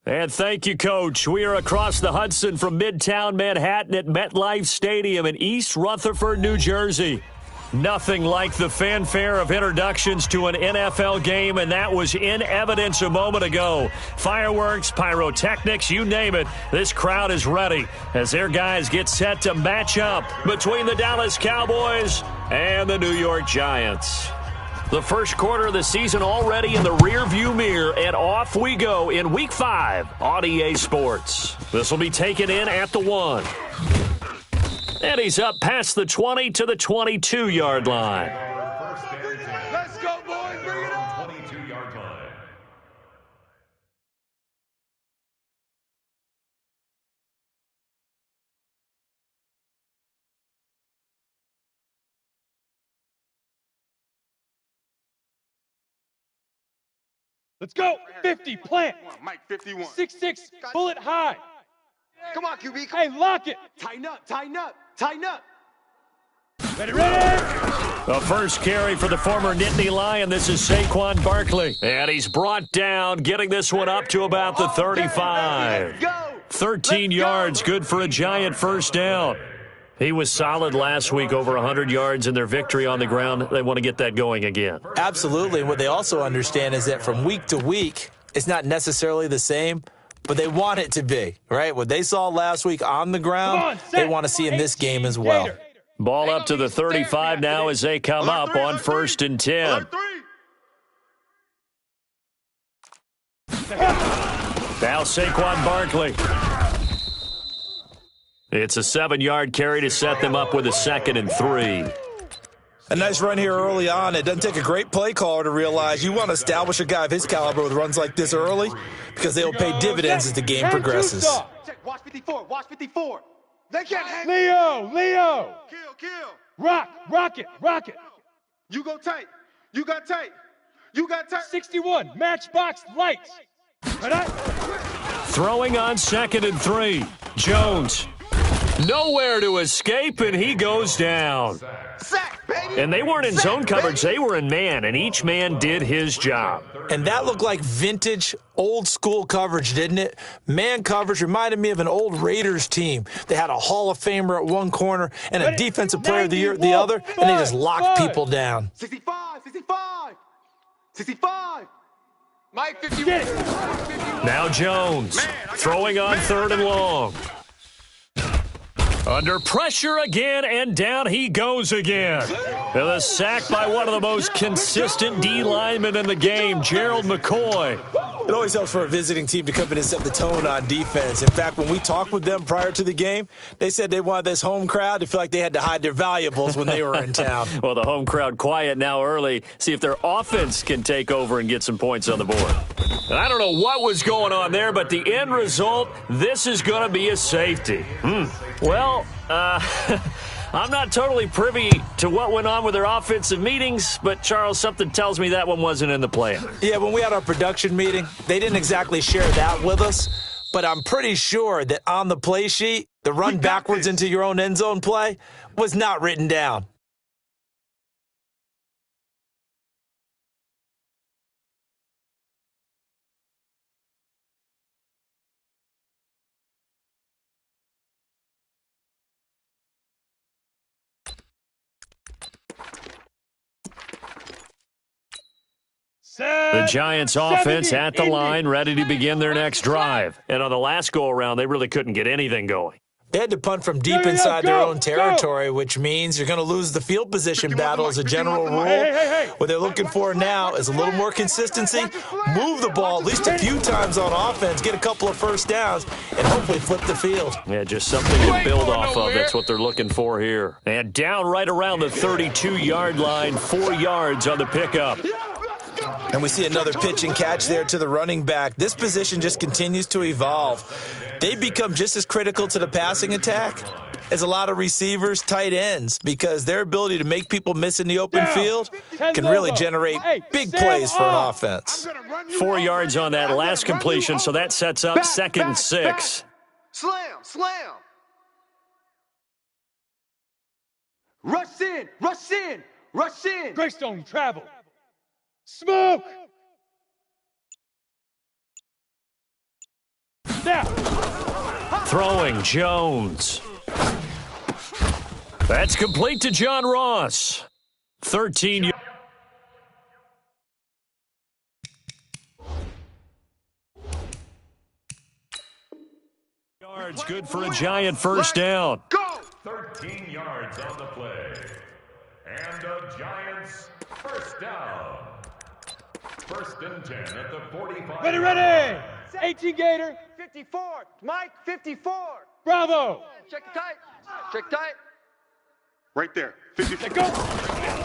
And thank you, Coach. We are across the Hudson from Midtown Manhattan at MetLife Stadium in East Rutherford, New Jersey. Nothing like the fanfare of introductions to an NFL game, and that was in evidence a moment ago. Fireworks, pyrotechnics, you name it. This crowd is ready as their guys get set to match up between the Dallas Cowboys and the New York Giants. The first quarter of the season already in the rearview mirror, and off we go in Week 5 on EA Sports. This will be taken in at the 1. And he's up past the 20 to the 22-yard line. Let's go, boys. Bring it on. 22-yard line. Let's go. 50, plant. Mike, 51. 6-6, bullet high. Come on, QB. Hey, lock it. Tighten up, tighten up, tighten up. Ready, ready. The first carry for the former Nittany Lion. This is Saquon Barkley. And he's brought down, getting this one up to about the 35. 13 yards, good for a Giant first down. He was solid last week, over 100 yards in their victory on the ground. They want to get that going again. Absolutely. And what they also understand is that from week to week, it's not necessarily the same, but they want it to be, right? What they saw last week on the ground, they want to see in this game as well. Ball up to the 35 now as they come up on 1st and 10. Now Saquon Barkley. It's a 7-yard carry to set them up with a 2nd and 3. A nice run here early on. It doesn't take a great play caller to realize you want to establish a guy of his caliber with runs like this early because they'll pay dividends as the game progresses. Check, watch 54, watch 54. They can't hang. Leo. Kill. Rock it. You go tight. You got tight. You got tight. 61, matchbox lights. Throwing on 2nd and 3. Jones. Nowhere to escape, and he goes down. Sack, baby. And they weren't in zone coverage. They were in man, and each man did his job. And that looked like vintage, old-school coverage, didn't it? Man coverage reminded me of an old Raiders team. They had a Hall of Famer at one corner and a Defensive Player of the Year at the other, and they just locked people down. 65. 65. Mike, 51. Now Jones, throwing on 3rd and long. Under pressure again, and down he goes again. And a sack by one of the most consistent D linemen in the game, Gerald McCoy. It always helps for a visiting team to come in and set the tone on defense. In fact, when we talked with them prior to the game, they said they wanted this home crowd to feel like they had to hide their valuables when they were in town. Well, the home crowd quiet now early. See if their offense can take over and get some points on the board. And I don't know what was going on there, but the end result, this is going to be a safety. Well, I'm not totally privy to what went on with their offensive meetings, but, Charles, something tells me that one wasn't in the plan. Yeah, when we had our production meeting, they didn't exactly share that with us, but I'm pretty sure that on the play sheet, the run backwards into your own end zone play was not written down. The Giants offense at the line, ready to begin their next drive. And on the last go-around, they really couldn't get anything going. They had to punt from deep inside their own territory, which means you're going to lose the field position battle as a general rule. What they're looking for now is a little more consistency, move the ball at least a few times on offense, get a couple of first downs, and hopefully flip the field. Yeah, just something to build off of. That's what they're looking for here. And down right around the 32-yard line, 4 yards on the pickup. And we see another pitch and catch there to the running back. This position just continues to evolve. They become just as critical to the passing attack as a lot of receivers, tight ends, because their ability to make people miss in the open field can really generate big plays for an offense. 4 yards on that last completion, so that sets up 2nd and 6. Slam. Rush in. Greystone travel. Smoke. Throwing Jones. That's complete to John Ross. 13 yards, good for a Giant first down. Go! 13 yards on the play. And a Giants first down. First and 10 at the 45. Ready! 18 Gator. 54. Mike, 54. Bravo. Check tight. Check tight. Right there. 54. Go.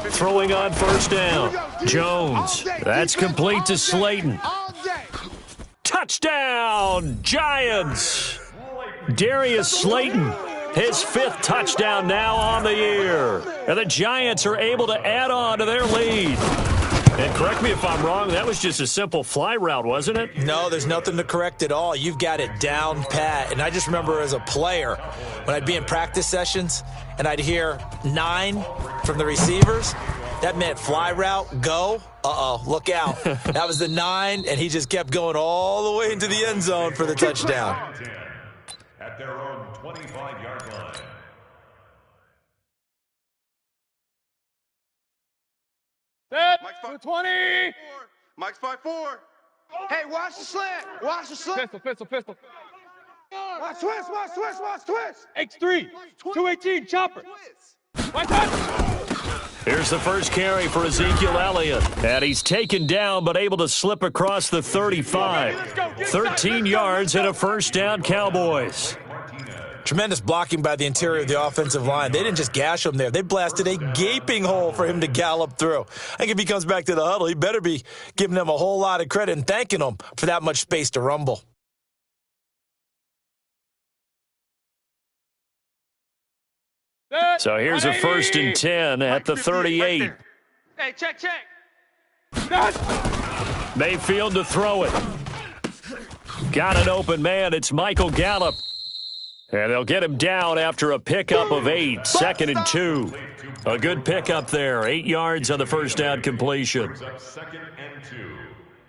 Throwing on first down. Jones. That's complete to Slayton. Touchdown, Giants. Darius Slayton, his 5th touchdown now on the year. And the Giants are able to add on to their lead. And correct me if I'm wrong, that was just a simple fly route, wasn't it? No, there's nothing to correct at all. You've got it down pat. And I just remember as a player, when I'd be in practice sessions and I'd hear 9 from the receivers, that meant fly route, go. Uh-oh, look out. That was the 9, and he just kept going all the way into the end zone for the touchdown. At their own 25-yard line. Set. Mike's 5 20. Mike's 5-4. Hey, watch the slant. Watch the slant. Pistol. Watch twist. Watch twist. X3. 218. Chopper. Watch that. Here's the first carry for Ezekiel Elliott. And he's taken down but able to slip across the 35. 13 yards and a first down, Cowboys. Tremendous blocking by the interior of the offensive line. They didn't just gash him there. They blasted a gaping hole for him to gallop through. I think if he comes back to the huddle, he better be giving them a whole lot of credit and thanking them for that much space to rumble. So here's a first and 10 at the 38. Hey, check. Mayfield to throw it. Got an open man. It's Michael Gallup. And they'll get him down after a pickup of 8. 2nd and 2. A good pickup there. 8 yards on the first down completion. Second and 2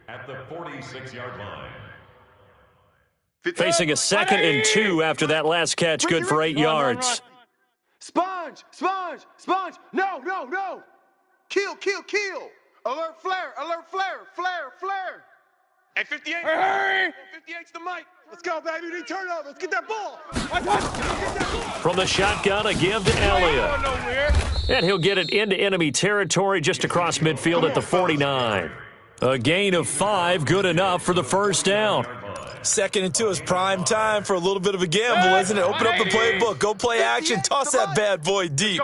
at the 46-yard line. Facing a 2nd and 2 after that last catch. Good for 8 yards. Sponge. No. Kill. Alert flare. Hey, 58. Hurry. 58's the mic. Let's go, baby. We need turnover. Let's get that ball. From the shotgun, a give to Elliott. And he'll get it into enemy territory just across midfield at the 49. A gain of 5, good enough for the first down. 2nd and 2 is prime time for a little bit of a gamble, isn't it? Open up the playbook, go play action, toss that bad boy deep.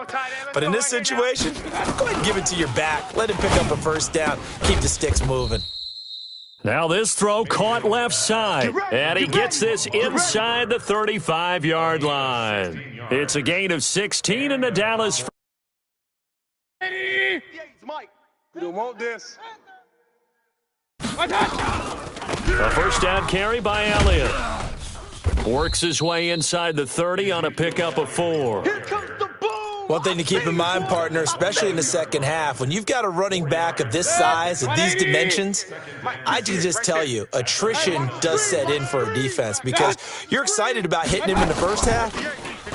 But in this situation, go ahead and give it to your back. Let him pick up a first down. Keep the sticks moving. Now this throw caught left side, and he gets this inside the 35-yard line. It's a gain of 16 in the Dallas. Mike. We don't want this. A first down carry by Elliott. Works his way inside the 30 on a pickup of 4. Here comes the boom. One thing to keep in mind, partner, especially in the second half, when you've got a running back of this size, of these dimensions, I can just tell you, attrition does set in for a defense because you're excited about hitting him in the first half.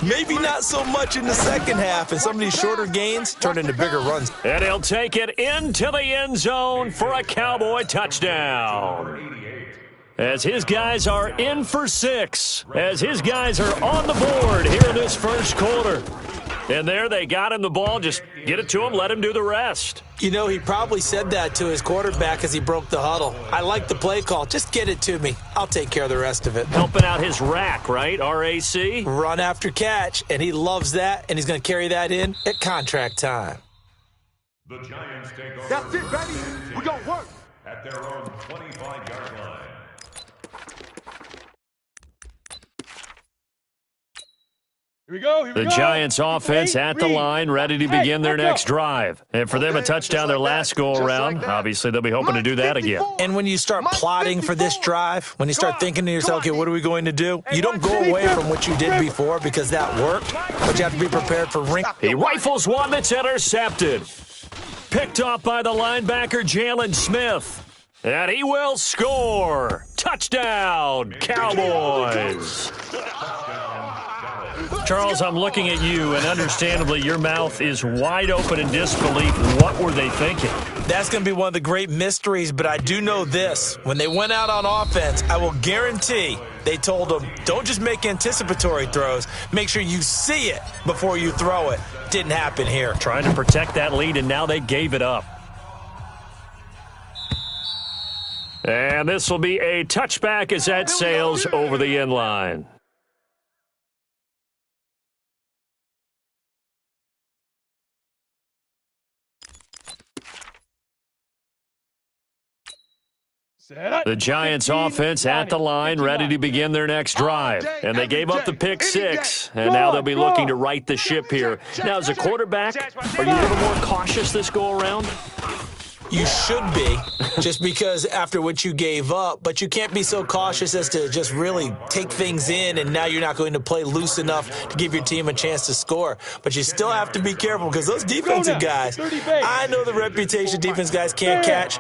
Maybe not so much in the second half, and some of these shorter gains turn into bigger runs. And he'll take it into the end zone for a Cowboy touchdown. As his guys are in for 6, as his guys are on the board here in this first quarter. And there they got him the ball. Just get it to him, let him do the rest. You know, he probably said that to his quarterback as he broke the huddle. I like the play call. Just get it to me. I'll take care of the rest of it. Helping out his rack, right? RAC? Run after catch, and he loves that, and he's going to carry that in at contract time. The Giants take over. That's it, baby. We're going to work. At their own 25-yard line. Here we go. The Giants offense at the line, ready to begin their next drive. And for them, a touchdown their last go-around. Obviously, they'll be hoping to do that again. And when you start plotting for this drive, when you start thinking to yourself, okay, what are we going to do? You don't go away from what you did before because that worked, but you have to be prepared for He rifles one that's intercepted. Picked off by the linebacker, Jalen Smith. And he will score. Touchdown, Cowboys. Charles, I'm looking at you, and understandably, your mouth is wide open in disbelief. What were they thinking? That's going to be one of the great mysteries, but I do know this. When they went out on offense, I will guarantee they told them, don't just make anticipatory throws. Make sure you see it before you throw it. Didn't happen here. Trying to protect that lead, and now they gave it up. And this will be a touchback as that sails over the end line. The Giants offense at the line, ready to begin their next drive. And they gave up the pick six, and now they'll be looking to right the ship here. Now, as a quarterback, are you a little more cautious this go-around? You should be, just because after what you gave up, but you can't be so cautious as to just really take things in, and now you're not going to play loose enough to give your team a chance to score. But you still have to be careful because those defensive guys, I know the reputation defense guys can't catch.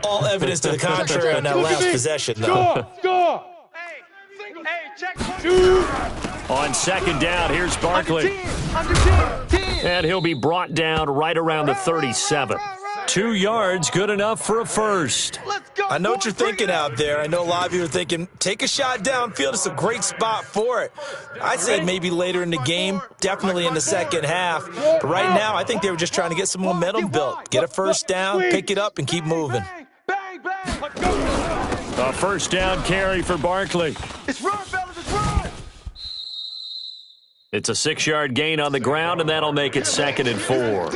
All evidence to the contrary on that last possession, though. Hey, check. On second down, here's Barkley. And he'll be brought down right around the 37. 2 yards, good enough for a first. I know what you're thinking out there. I know a lot of you are thinking, take a shot downfield. It's a great spot for it. I'd say maybe later in the game, definitely in the second half. But right now, I think they were just trying to get some momentum built. Get a first down, pick it up, and keep moving. A first down carry for Barkley. It's run, fellas, it's run. It's a 6-yard gain on the ground, and that'll make it 2nd and 4.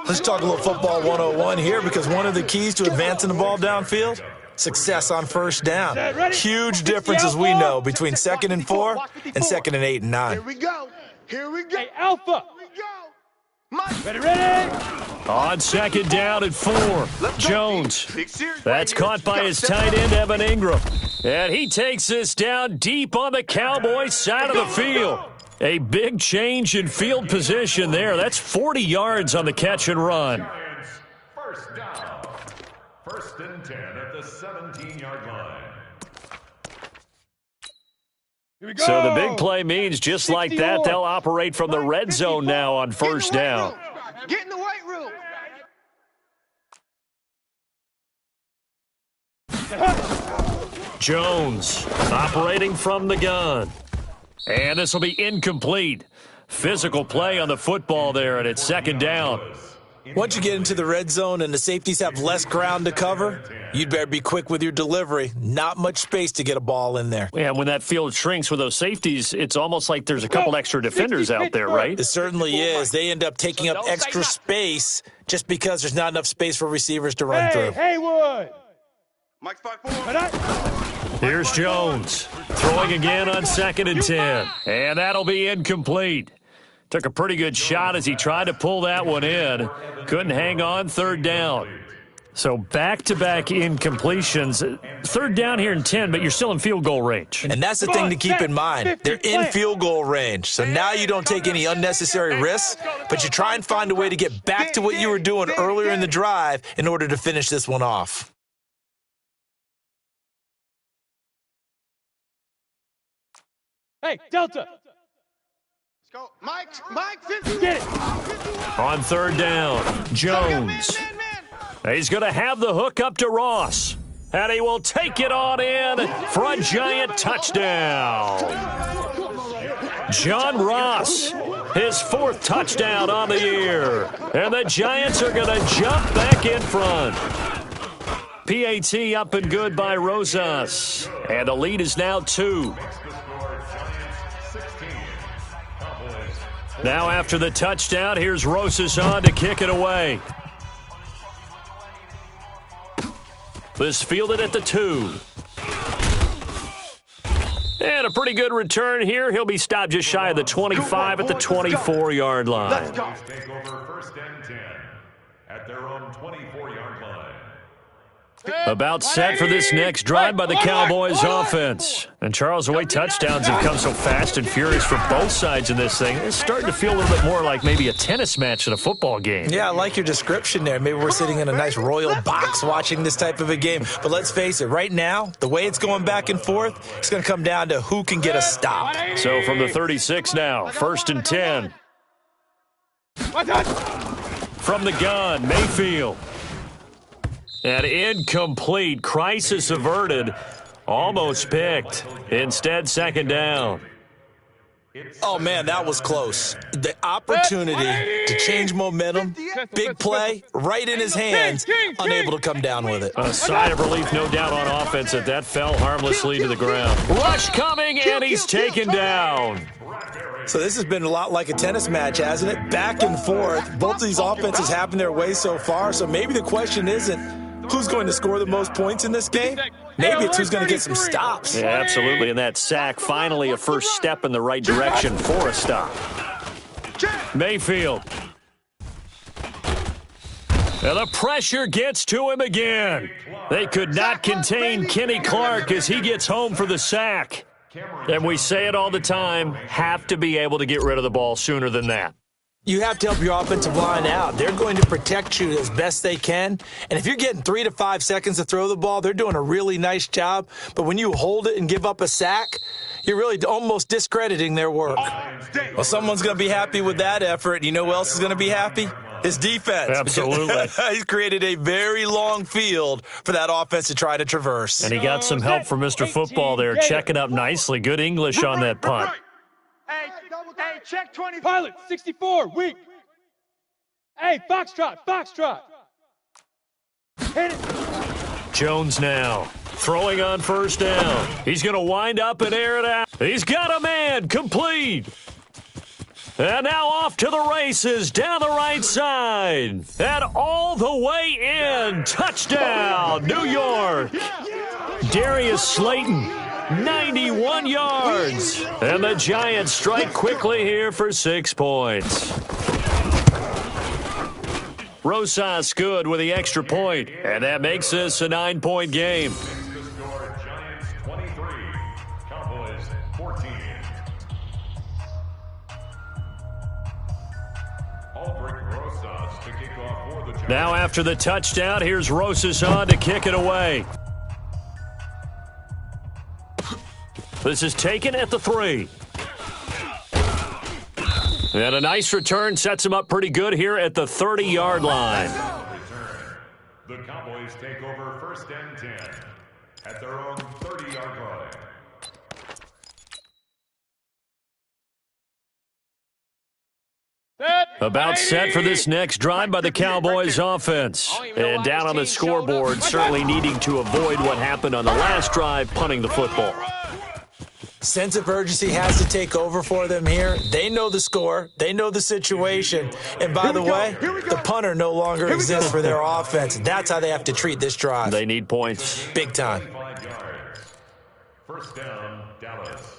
Let's talk a little football 101 here, because one of the keys to advancing the ball downfield, success on first down. Huge difference, as we know, between 2nd and 4 and 2nd and 8 and 9. Here we go. Here we go. Hey, Alpha. Here we go. Mike. Ready? On 2nd down and 4, Jones. That's caught by his tight end, Evan Ingram. And he takes this down deep on the Cowboys' side of the field. A big change in field position there. That's 40 yards on the catch and run. First down. 1st and 10 at the 17-yard line. Here we go. So the big play means just like that, they'll operate from the red zone now on first down. Get in the weight room. Jones operating from the gun. And this will be incomplete. Physical play on the football there, and it's 2nd down. Once you get into the red zone and the safeties have less ground to cover, you'd better be quick with your delivery. Not much space to get a ball in there. Yeah, when that field shrinks with those safeties, it's almost like there's a couple extra defenders out there, right? It certainly is. They end up taking up extra space just because there's not enough space for receivers to run through. Haywood. Mike's 5-4. Here's Jones, throwing again on 2nd and 10. And that'll be incomplete. Took a pretty good shot as he tried to pull that one in. Couldn't hang on, 3rd down. So back-to-back incompletions. 3rd down here and 10, but you're still in field goal range. And that's the thing to keep in mind. They're in field goal range. So now you don't take any unnecessary risks, but you try and find a way to get back to what you were doing earlier in the drive in order to finish this one off. Hey, Delta. Let's go. Mike, 50. Get it. On 3rd down, Jones. He's going to have the hook up to Ross. And he will take it on in for a Giant touchdown. John Ross, his 4th touchdown on the year. And the Giants are going to jump back in front. PAT up and good by Rosas. And the lead is now 2. Now after the touchdown, here's Rosas on to kick it away. This fielded at the 2. And a pretty good return here. He'll be stopped just shy of the 25 at the 24-yard line. Let's go. Take over 1st and 10 at their own 24-yard line. About set for this next drive by the Cowboys offense. And Charles, the way touchdowns have come so fast and furious for both sides in this thing, it's starting to feel a little bit more like maybe a tennis match than a football game. Yeah, I like your description there. Maybe we're sitting in a nice royal box watching this type of a game. But let's face it, right now, the way it's going back and forth, it's going to come down to who can get a stop. So from the 36 now, 1st and 10. From the gun, Mayfield. And incomplete. Crisis averted. Almost picked. Instead, 2nd down. Oh, man, that was close. The opportunity to change momentum, big play, right in his hands, unable to come down with it. A sigh of relief, no doubt, on offense that fell harmlessly to the ground. Rush coming, and he's taken down. So this has been a lot like a tennis match, hasn't it? Back and forth. Both of these offenses having their way so far, so maybe the question isn't who's going to score the most points in this game. Maybe it's who's going to get some stops. Yeah, absolutely. And that sack, finally a first step in the right direction for a stop. Mayfield. And the pressure gets to him again. They could not contain Kenny Clark as he gets home for the sack. And we say it all the time, have to be able to get rid of the ball sooner than that. You have to help your offensive line out. They're going to protect you as best they can. And if you're getting 3 to 5 seconds to throw the ball, they're doing a really nice job. But when you hold it and give up a sack, you're really almost discrediting their work. Well, someone's going to be happy with that effort. You know who else is going to be happy? His defense. Absolutely. He's created a very long field for that offense to try to traverse. And he got some help from Mr. Football there, checking up nicely. Good English on that punt. Hey, check 20. Pilot, 64, weak. Hey, Foxtrot, Foxtrot. Hit it. Jones now throwing on 1st down. He's going to wind up and air it out. He's got a man, complete. And now off to the races down the right side. And all the way in. Touchdown, New York. Darius Slayton, 91 yards. And the Giants strike quickly here for 6 points. Rosas good with the extra point, and that makes this a 9-point game. Giants 23, Cowboys 14. Rosas to kick off for the Giants. Now after the touchdown, here's Rosas on to kick it away. This is taken at the 3. And a nice return sets him up pretty good here at the 30-yard line. The Cowboys take over 1st and 10 at their own 30-yard line. About set for this next drive by the Cowboys offense. And down on the scoreboard, certainly needing to avoid what happened on the last drive, punting the football. Sense of urgency has to take over for them here. They know the score. They know the situation. And by the way, the punter no longer exists for their offense. That's how they have to treat this drive. They need points. Big time. 5 yards. 1st down, Dallas.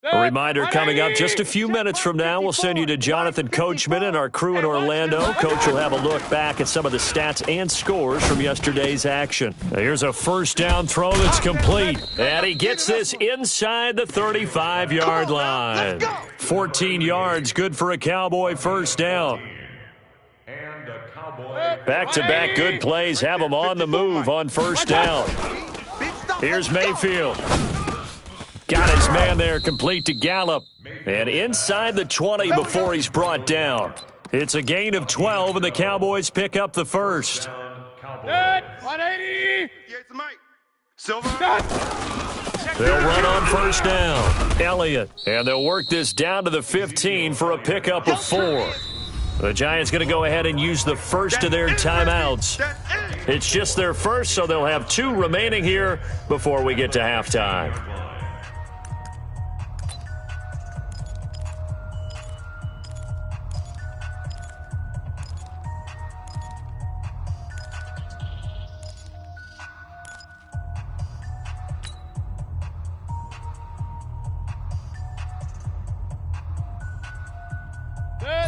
A reminder coming up just a few minutes from now, we'll send you to Jonathan Coachman and our crew in Orlando. Coach will have a look back at some of the stats and scores from yesterday's action. Here's a 1st down throw that's complete. And he gets this inside the 35-yard line. 14 yards, good for a Cowboy 1st down. And a Cowboy. Back-to-back good plays have him on the move on 1st down. Here's Mayfield. Got his man there, complete to Gallup. And inside the 20 before he's brought down. It's a gain of 12, and the Cowboys pick up the 1st. 180. They'll run on 1st down. Elliott. And they'll work this down to the 15 for a pickup of 4. The Giants going to go ahead and use the first of their timeouts. It's just their first, so they'll have 2 remaining here before we get to halftime.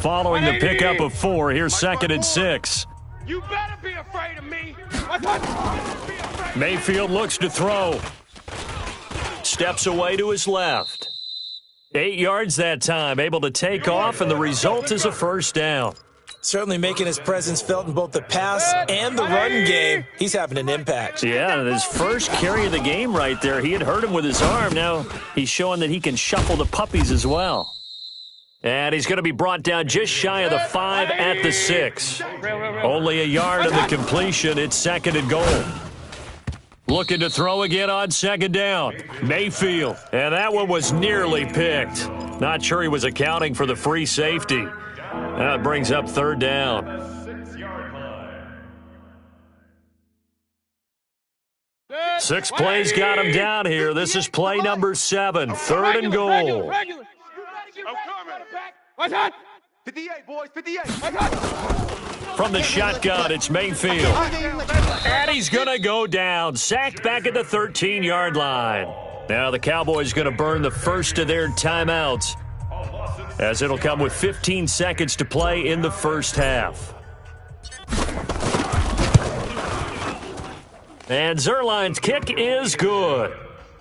Following the pickup of 4, here's 2nd and 6. You better be afraid of me. Mayfield looks to throw. Steps away to his left. 8 yards that time, able to take off, and the result is a first down. Certainly making his presence felt in both the pass and the run game. He's having an impact. Yeah, his first carry of the game right there. He had hurt him with his arm. Now he's showing that he can shuffle the puppies as well. And he's going to be brought down just shy of the 5 at the 6. Only a yard of the completion. It's 2nd and goal. Looking to throw again on 2nd down. Mayfield. And that one was nearly picked. Not sure he was accounting for the free safety. That brings up 3rd down. 6-yard line. 6 plays got him down here. This is play number 7. 3rd and goal. I'm coming. Watch out! 58, boys, 58. From the shotgun, it's Mayfield. And he's going to go down. Sacked back at the 13-yard line. Now the Cowboys going to burn the first of their timeouts, as it'll come with 15 seconds to play in the first half. And Zerline's kick is good.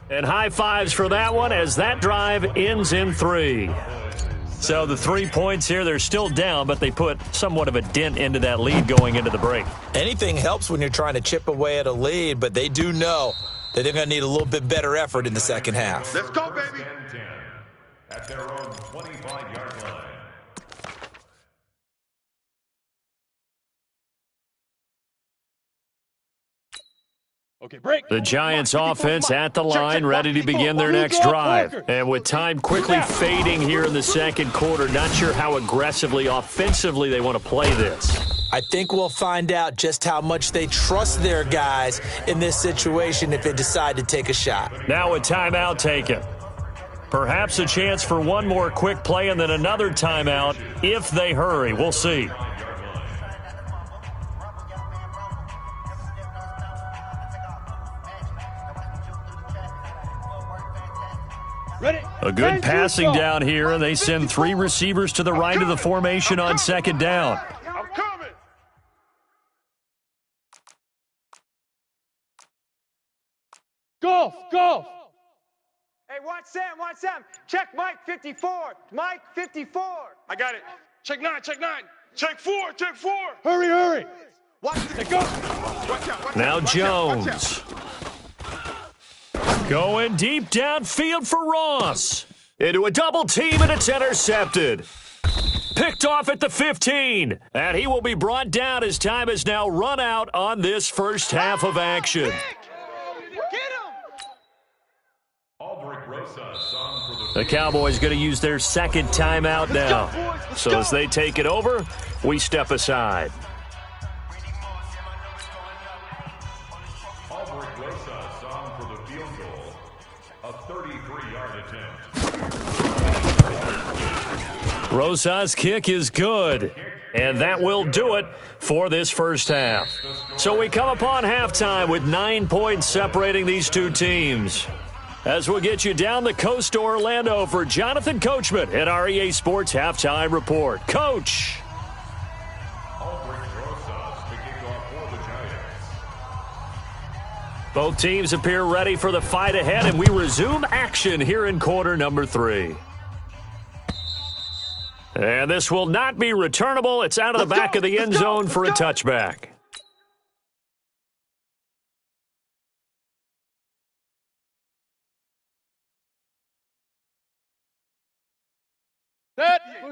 And high fives for that one, as that drive ends in 3. So the 3 points here, they're still down, but they put somewhat of a dent into that lead going into the break. Anything helps when you're trying to chip away at a lead, but they do know that they're going to need a little bit better effort in the second half. Let's go, baby. 10 at their own 25-yard line. Okay, break. The Giants offense at the line, ready to begin their next drive. And with time quickly fading here in the second quarter, not sure how aggressively, offensively they want to play this. I think we'll find out just how much they trust their guys in this situation if they decide to take a shot. Now a timeout taken. Perhaps a chance for one more quick play and then another timeout if they hurry. We'll see. A good passing down here, and they send 3 receivers to the right of the formation on 2nd down. I'm coming. Golf, golf. Hey, watch Sam. Check Mike 54. Mike 54. I got it. Check 9. Check 4. Hurry, hurry. Watch this. Go. Watch out. Now Watch Jones. Going deep downfield for Ross. Into a double team, and it's intercepted. Picked off at the 15. And he will be brought down as time has now run out on this first half of action. The Cowboys going to use their second timeout now. So as they take it over, we step aside. Rosa's kick is good, and that will do it for this first half. So we come upon halftime with 9 points separating these two teams. As we'll get you down the coast to Orlando for Jonathan Coachman at our EA Sports Halftime Report. Coach. Both teams appear ready for the fight ahead, and we resume action here in quarter number 3. And this will not be returnable. It's out of the back of the end zone for a touchback.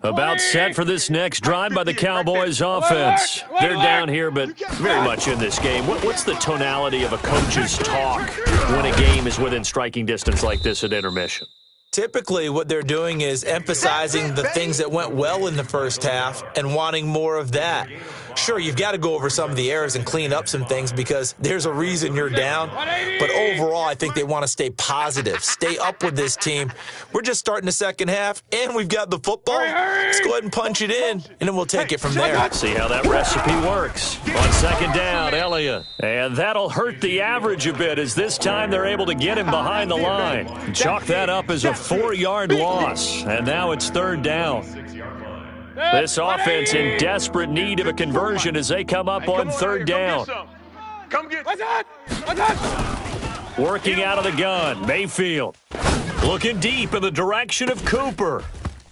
About set for this next drive by the Cowboys offense. They're down here, but very much in this game. What's the tonality of a coach's talk when a game is within striking distance like this at intermission? Typically, what they're doing is emphasizing the things that went well in the first half and wanting more of that. Sure, you've got to go over some of the errors and clean up some things because there's a reason you're down. But overall, I think they want to stay positive, stay up with this team. We're just starting the second half, and we've got the football. Let's go ahead and punch it in, and then we'll take it from there. See how that recipe works. On second down, Elliott. And that'll hurt the average a bit as this time they're able to get him behind the line. Chalk that up as a 4-yard loss, and now it's third down. This offense in desperate need of a conversion as they come up on third down. Come get What's that? Working out of the gun, Mayfield. Looking deep in the direction of Cooper.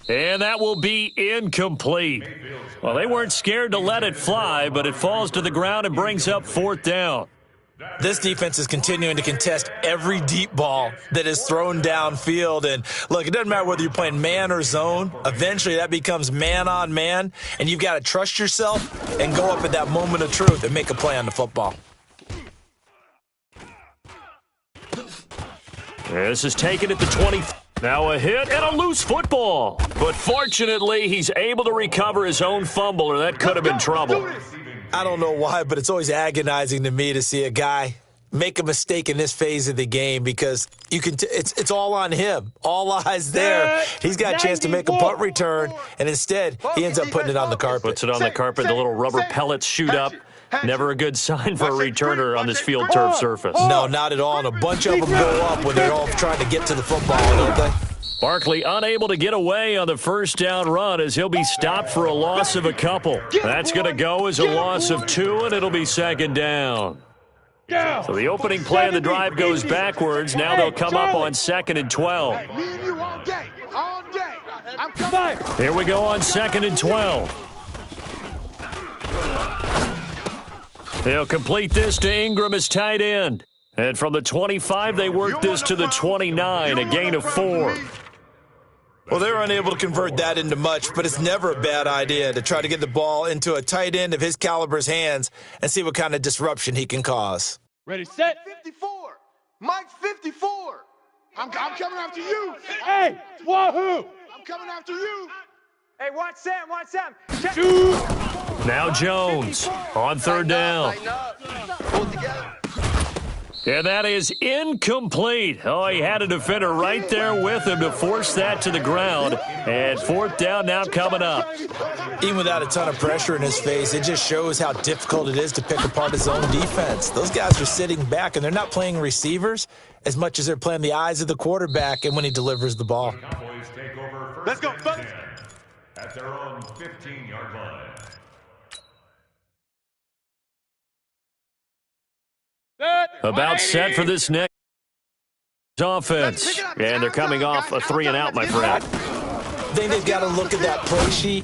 And that will be incomplete. Well, they weren't scared to let it fly, but it falls to the ground and brings up fourth down. This defense is continuing to contest every deep ball that is thrown downfield. And, look, it doesn't matter whether you're playing man or zone. Eventually, that becomes man on man, and you've got to trust yourself and go up at that moment of truth and make a play on the football. This is taken at the 20. Now a hit and a loose football. But fortunately, he's able to recover his own fumble, or that could have been trouble. I don't know why, but it's always agonizing to me to see a guy make a mistake in this phase of the game because you can. It's all on him. All eyes there. He's got a chance to make a punt return, and instead he ends up putting it on the carpet. Puts it on the carpet. The little rubber pellets shoot up. Never a good sign for a returner on this field turf surface. No, not at all. And a bunch of them go up when they're all trying to get to the football, don't they? Barkley unable to get away on the first down run as he'll be stopped for a loss of a couple. That's going to go as a loss of 2, and it'll be second down. So the opening play of the drive goes backwards. Now they'll come up on 2nd and 12. Here we go on 2nd and 12. They'll complete this to Ingram as tight end. And from the 25, they work this to the 29, a gain of 4. Well, they were unable to convert that into much, but it's never a bad idea to try to get the ball into a tight end of his caliber's hands and see what kind of disruption he can cause. Ready, set. 54. Mike 54. I'm coming after you. Hey, wahoo! I'm coming after you. Hey, watch Sam, watch Sam. Check. Now Jones on third down. Hold together. And that is incomplete. Oh, he had a defender right there with him to force that to the ground. And fourth down now coming up. Even without a ton of pressure in his face, it just shows how difficult it is to pick apart his own defense. Those guys are sitting back, and they're not playing receivers as much as they're playing the eyes of the quarterback and when he delivers the ball. Let's go, folks. At their own 15-yard line. About set for this next offense. And they're coming off a 3-and-out, my friend. I think they've got to look at that play sheet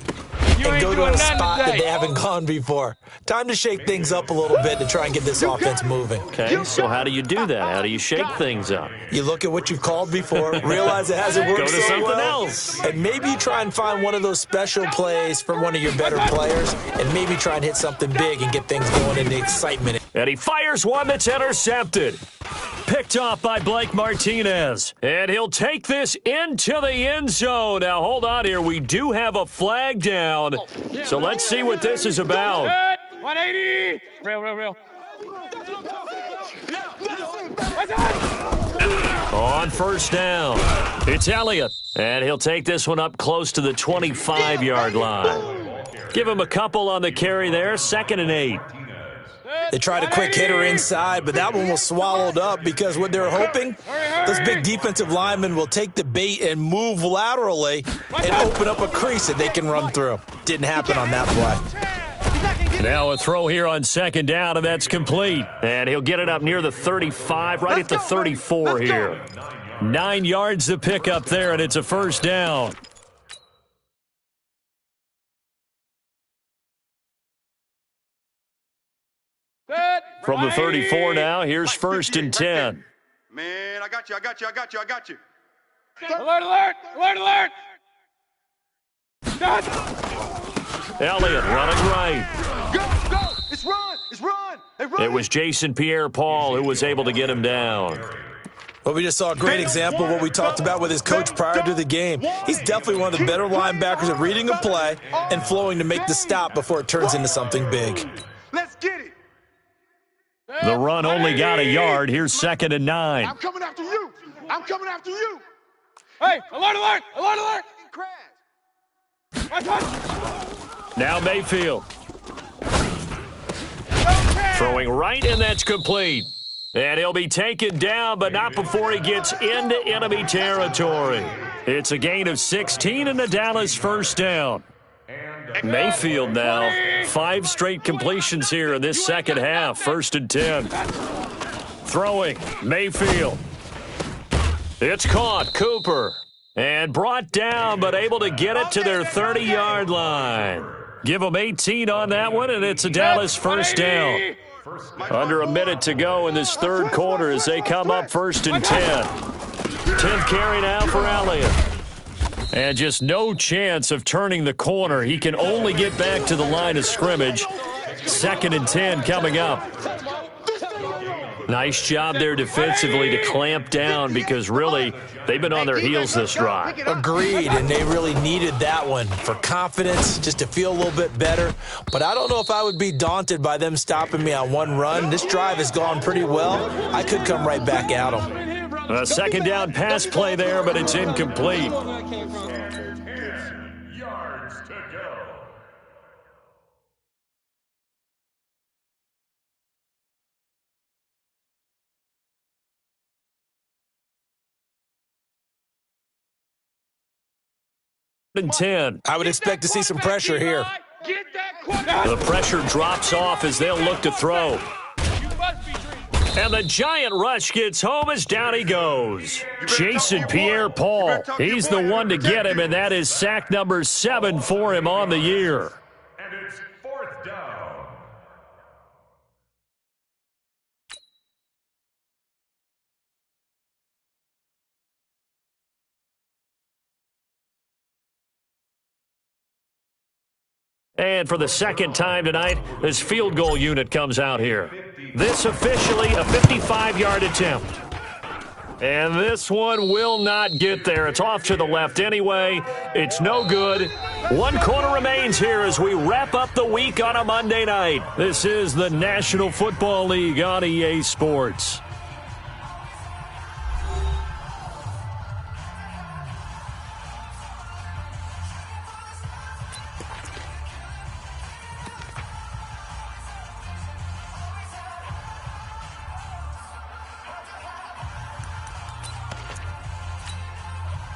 and go to a spot that they haven't gone before. Time to shake things up a little bit to try and get this offense moving. Okay, so how do you do that? How do you shake things up? You look at what you've called before, realize it hasn't worked Go to so something well, else. and maybe you try and find one of those special plays from one of your better players, and maybe try and hit something big and get things going in the excitement. And he fires one that's intercepted. Picked off by Blake Martinez. And he'll take this into the end zone. Now, hold on here. We do have a flag down. So let's see what this is about. 180. Real. On first down, it's Elliott. And he'll take this one up close to the 25-yard line. Give him a couple on the carry there. 2nd and 8. They tried a quick hitter inside, but that one was swallowed up because what they're hoping, those big defensive linemen will take the bait and move laterally and open up a crease that they can run through. Didn't happen on that play. Now a throw here on 2nd down, and that's complete. And he'll get it up near the 35, right at the 34 here. 9 yards to pick up there, and it's a first down. From the 34 now, here's 1st and 10. Man, I got you. Alert. Elliott running right. Go. It's run. Hey, run. It was Jason Pierre-Paul who was able to get him down. Well, we just saw a great example of what we talked about with his coach prior to the game. He's definitely one of the better linebackers at reading a play and flowing to make the stop before it turns into something big. Let's get it. The run only got a yard. Here's 2nd and 9. I'm coming after you. Hey, alert. Now Mayfield. Throwing right, and that's complete. And he'll be taken down, but not before he gets into enemy territory. It's a gain of 16 and the Dallas first down. And Mayfield now. 5 straight completions here in this second half. 1st and 10. Throwing. Mayfield. It's caught. Cooper. And brought down, but able to get it to their 30-yard line. Give them 18 on that one, and it's a Dallas first down. Under a minute to go in this third quarter as they come up 1st and 10. 10th carry now for Elliott. And just no chance of turning the corner. He can only get back to the line of scrimmage. 2nd and 10 coming up. Nice job there defensively to clamp down because really they've been on their heels this drive. Agreed, and they really needed that one for confidence, just to feel a little bit better. But I don't know if I would be daunted by them stopping me on one run. This drive has gone pretty well. I could come right back at them. A second down pass play there, but it's incomplete. 10 yards to go. And 10. I would expect to see some pressure here. The pressure drops off as they'll look to throw. And the giant rush gets home as down he goes. Jason Pierre-Paul, he's the one to get him, and that is sack number 7 for him on the year. And it's 4th down. And for the second time tonight, this field goal unit comes out here. This officially a 55-yard attempt. And this one will not get there. It's off to the left anyway. It's no good. 1 quarter remains here as we wrap up the week on a Monday night. This is the National Football League on EA Sports.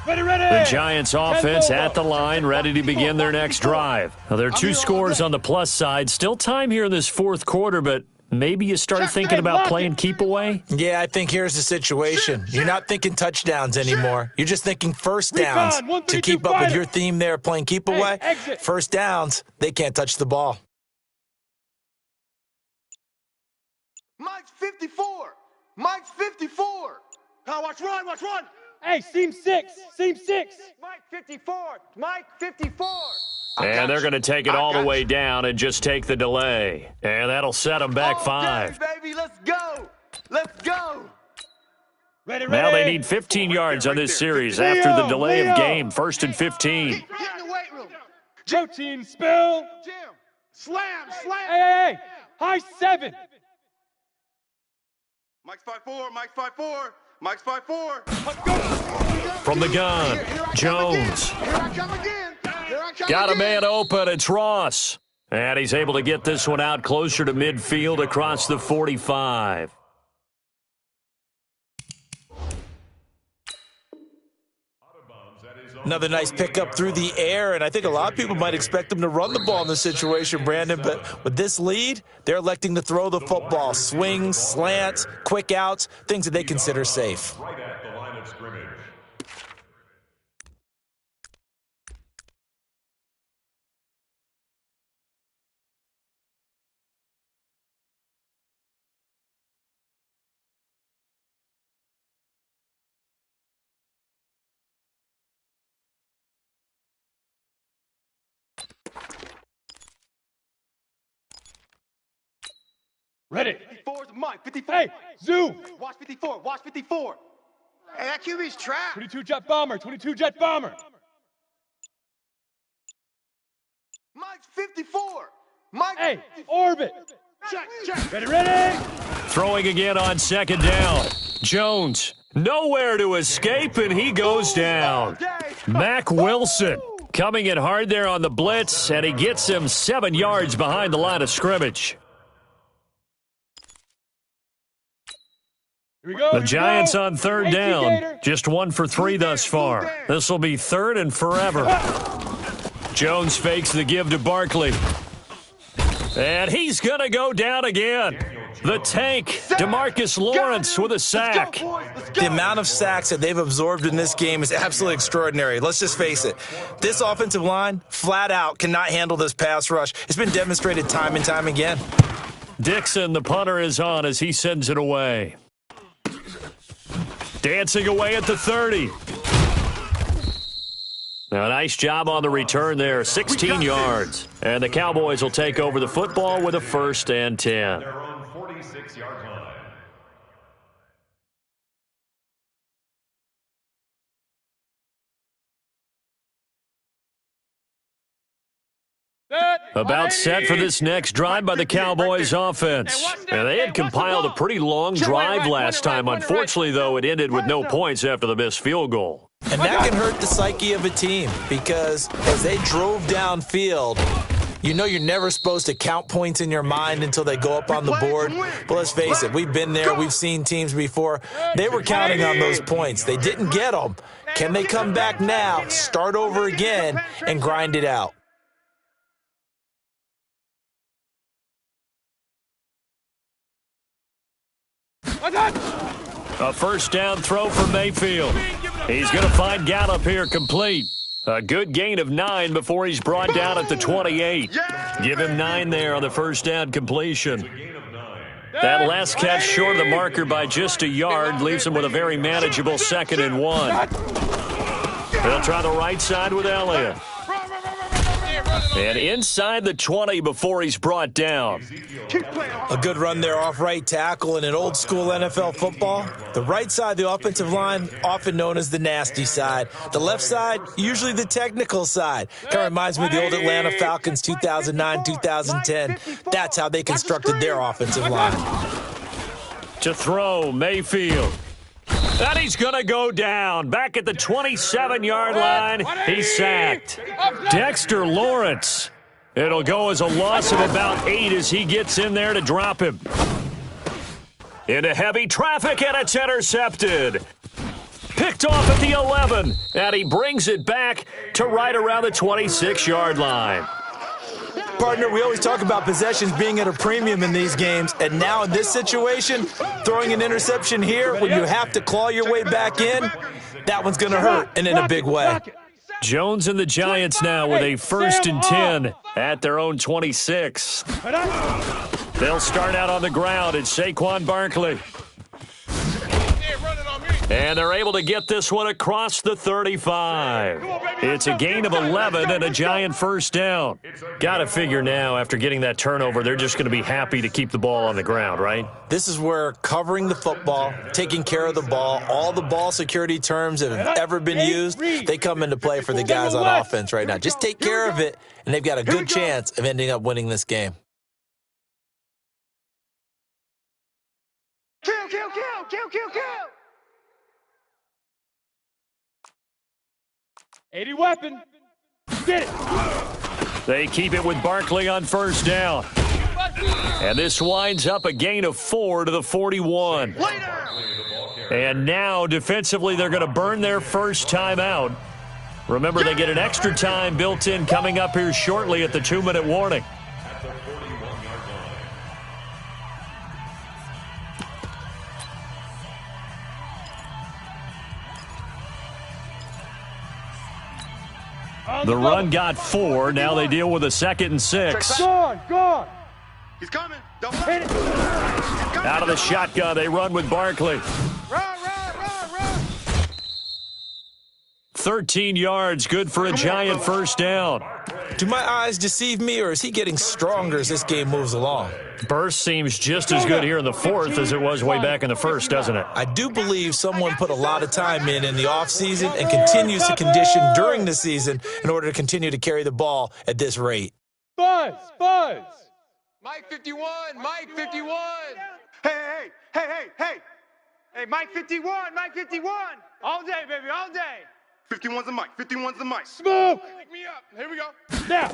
The Giants offense at the line, ready to begin their next drive. Now, there are 2 scores on the plus side. Still time here in this 4th quarter, but maybe you start thinking about playing keep away? Yeah, I think here's the situation. You're not thinking touchdowns anymore. You're just thinking first downs. To keep up with your theme there, playing keep away, first downs, they can't touch the ball. Mike's 54. Mike's 54. Now watch run, watch run. Hey, seam 6. Seam 6. Mike 54. Mike 54. And they're going to take it all the way down and just take the delay. And that'll set them back 5. Baby, let's go. Let's go. Ready. Now they need 15 yards on this series after the delay of game. 1st and 15. Get in the weight room. Protein spill. Jim. Slam. Hey. High 7. Mike's 5'4". Mike's 5'4". Mike's 5'4". From the gun, Jones. Here I come again. Got a man open. It's Ross. And he's able to get this one out closer to midfield across the 45. Another nice pickup through the air, and I think a lot of people might expect them to run the ball in this situation, Brandon, but with this lead, they're electing to throw the football. Swings, slants, quick outs, things that they consider safe. Right at the line of scrimmage. Ready. 54's Mike. 54. Hey, Zoo. Watch 54. Watch 54. Hey, that QB's trapped. 22 jet bomber. 22 jet bomber. Mike's 54. Mike. Hey, orbit. Check. Ready. Throwing again on 2nd down. Jones, nowhere to escape, and he goes down. Mac Wilson coming in hard there on the blitz, and he gets him 7 yards behind the line of scrimmage. Here we go. The Giants on 3rd down. Just 1 for 3 thus far. This will be 3rd and forever. Jones fakes the give to Barkley. And he's going to go down again. The tank, DeMarcus Lawrence with a sack. The amount of sacks that they've absorbed in this game is absolutely extraordinary. Let's just face it. This offensive line, flat out, cannot handle this pass rush. It's been demonstrated time and time again. Dixon, the punter, is on as he sends it away. Dancing away at the 30. Now, nice job on the return there, 16 yards. And the Cowboys will take over the football with a 1st and 10. Their own 46-yard line. About set for this next drive by the Cowboys offense. And they had compiled a pretty long drive last time. Unfortunately, though, it ended with no points after the missed field goal. And that can hurt the psyche of a team because as they drove downfield, you know you're never supposed to count points in your mind until they go up on the board. But let's face it, we've been there. We've seen teams before. They were counting on those points. They didn't get them. Can they come back now, start over again, and grind it out? A 1st down throw for Mayfield. He's going to find Gallup here complete. A good gain of 9 before he's brought down at the 28. Give him 9 there on the 1st down completion. That last catch short of the marker by just a yard leaves him with a very manageable 2nd and 1. They'll try the right side with Elliott. And inside the 20 before he's brought down. A good run there off right tackle in an old-school NFL football. The right side of the offensive line, often known as the nasty side. The left side, usually the technical side. Kind of reminds me of the old Atlanta Falcons 2009-2010. That's how they constructed their offensive line. To throw, Mayfield. And he's going to go down. Back at the 27-yard line, he's sacked. Dexter Lawrence. It'll go as a loss of about 8 as he gets in there to drop him. Into heavy traffic, and it's intercepted. Picked off at the 11, and he brings it back to right around the 26-yard line. Partner, we always talk about possessions being at a premium in these games, and now in this situation, throwing an interception here when you have to claw your way back in, that one's going to hurt, and in a big way. Jones and the Giants now with a 1st and 10 at their own 26. They'll start out on the ground. It's Saquon Barkley. And they're able to get this one across the 35. It's a gain of 11 and a Giant 1st down. Got to figure now, after getting that turnover, they're just going to be happy to keep the ball on the ground, right? This is where covering the football, taking care of the ball, all the ball security terms that have ever been used, they come into play for the guys on offense right now. Just take care of it, and they've got a good chance of ending up winning this game. Kill, kill, kill, kill, kill, kill. 80 weapon. Get it. They keep it with Barkley on 1st down. And this winds up a gain of 4 to the 41. And now, defensively, they're going to burn their first timeout. Remember, they get an extra time built in coming up here shortly at the 2-minute warning. The run got 4. Now they deal with a 2nd and 6. Gone. He's coming. Don't Hit it. Out of the shotgun, they run with Barkley. Run. 13 yards, good for a Giant 1st down. Do my eyes deceive me, or is he getting stronger as this game moves along? Burst seems just as good here in the 4th as it was way back in the 1st, doesn't it? I do believe someone put a lot of time in the offseason and continues to condition during the season in order to continue to carry the ball at this rate. Buzz. Mike 51. Hey. Hey, Mike 51. All day, baby, all day. 51's the mic. 51's the mic. Smoke. Pick me up. Here we go. Now.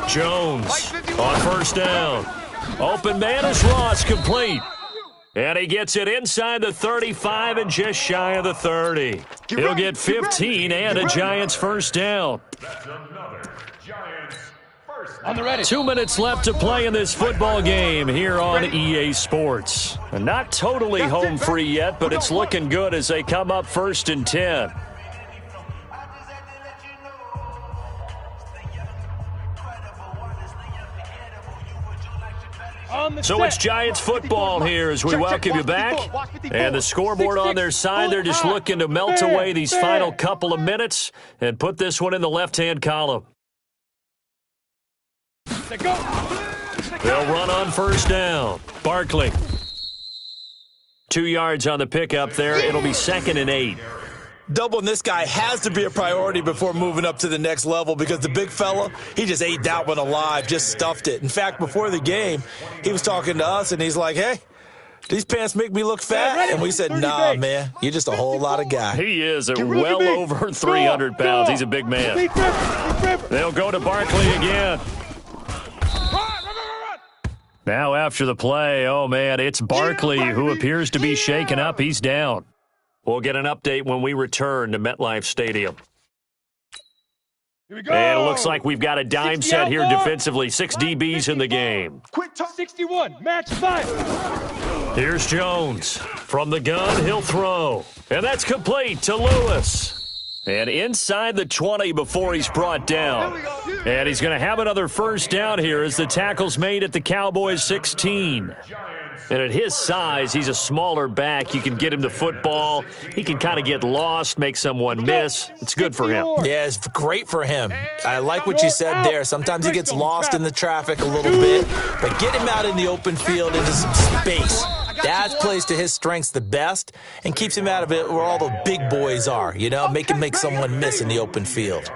Jones on 1st down. Open man is Ross, complete. And he gets it inside the 35 and just shy of the 30. He'll get 15 and a Giants 1st down. That's another Giants first On the ready. 2 minutes left to play in this football game here on EA Sports. Not totally home free yet, but it's looking good as they come up 1st and 10. So it's Giants football here as we welcome you back. And the scoreboard on their side, they're just looking to melt away these final couple of minutes and put this one in the left-hand column. They'll run on 1st down. Barkley. 2 yards on the pickup there. It'll be 2nd and 8. Doubling this guy has to be a priority before moving up to the next level because the big fella, he just ate that one alive, just stuffed it. In fact, before the game, he was talking to us, and he's like, hey, these pants make me look fat. And we said, nah, man, you're just a whole lot of guy. He is well over 300 pounds. He's a big man. They'll go to Barkley again. Now after the play, oh, man, it's Barkley who appears to be shaken up. He's down. We'll get an update when we return to MetLife Stadium. Here we go. And it looks like we've got a dime set here defensively. 6 DBs in the game. 61, match 5. Here's Jones. From the gun, he'll throw. And that's complete to Lewis. And inside the 20 before he's brought down. And he's going to have another 1st down here as the tackle's made at the Cowboys' 16. And at his size, he's a smaller back. You can get him the football. He can kind of get lost, make someone miss. It's good for him. Yeah, it's great for him. I like what you said there. Sometimes he gets lost in the traffic a little bit, but get him out in the open field into some space. That plays to his strengths the best and keeps him out of it where all the big boys are, you know, make someone miss in the open field.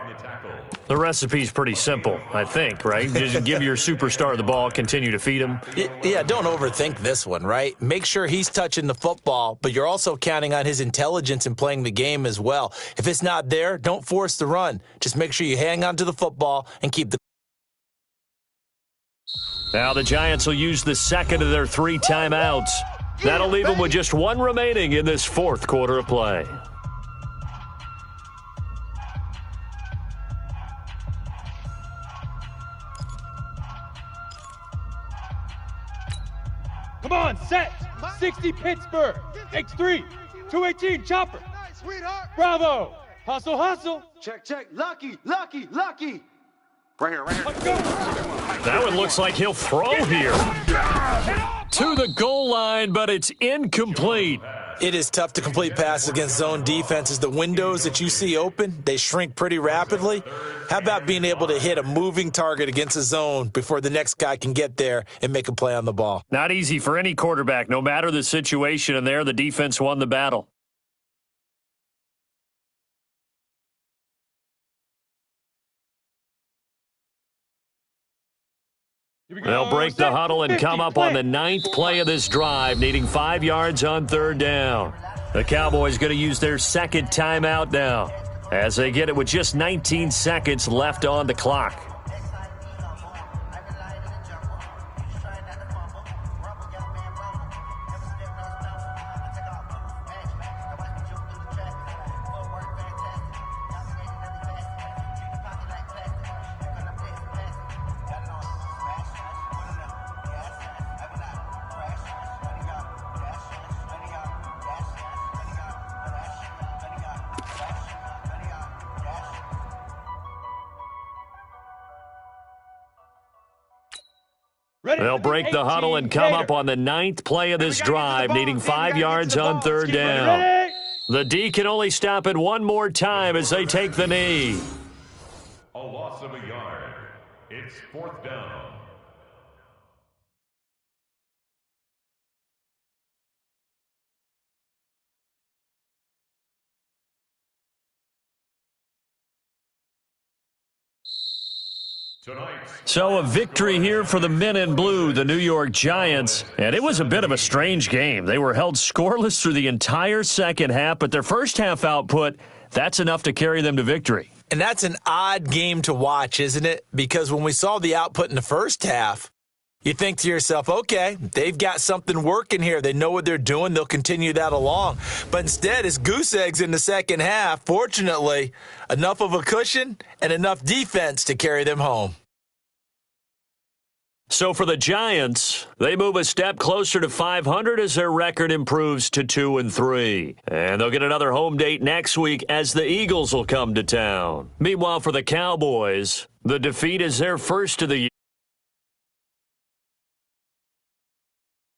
The recipe's pretty simple, I think, right? Just give your superstar the ball, continue to feed him. Yeah, don't overthink this one, right? Make sure he's touching the football, but you're also counting on his intelligence in playing the game as well. If it's not there, don't force the run. Just make sure you hang on to the football and keep the... Now the Giants will use the 2nd of their 3 timeouts. That'll leave them with just 1 remaining in this 4th quarter of play. Come on, set. 60 Pittsburgh. X3. 218 chopper. Bravo. Hustle, hustle. Check. Lucky. Right here. Let's go. That one looks like he'll throw here. To the goal line, but it's incomplete. It is tough to complete passes against zone defenses. The windows that you see open, they shrink pretty rapidly. How about being able to hit a moving target against a zone before the next guy can get there and make a play on the ball? Not easy for any quarterback, no matter the situation, and there the defense won the battle. They'll break the huddle and come up on the 9th play of this drive, needing 5 yards on 3rd down. The Cowboys going to use their 2nd timeout now as they get it with just 19 seconds left on the clock. They'll break the huddle and come up on the 9th play of this drive, needing 5 yards on 3rd down. The D can only stop it 1 more time as they take the knee. A loss of a yard. It's 4th down. So a victory here for the men in blue, the New York Giants. And it was a bit of a strange game. They were held scoreless through the entire second half, but their first half output, that's enough to carry them to victory. And that's an odd game to watch, isn't it? Because when we saw the output in the first half, You think to yourself, okay, they've got something working here. They know what they're doing. They'll continue that along. But instead, it's goose eggs in the second half. Fortunately, enough of a cushion and enough defense to carry them home. So for the Giants, they move a step closer to 500 as their record improves to 2-3. And they'll get another home date next week as the Eagles will come to town. Meanwhile, for the Cowboys, the defeat is their first of the year.